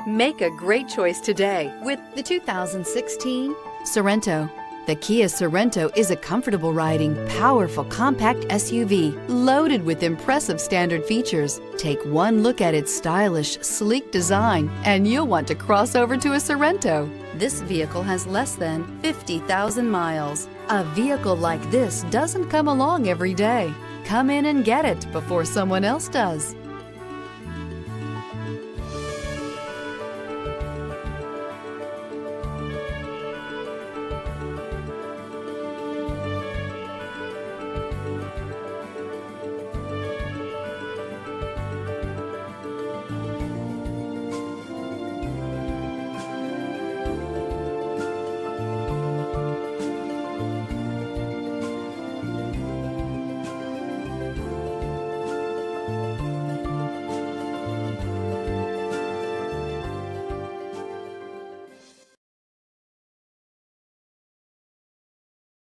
Make a great choice today with the 2016 Sorento. The Kia Sorento is a comfortable riding, powerful compact SUV loaded with impressive standard features. Take one look at its stylish, sleek design and you'll want to cross over to a Sorento. This vehicle has less than 50,000 miles. A vehicle like this doesn't come along every day. Come in and get it before someone else does.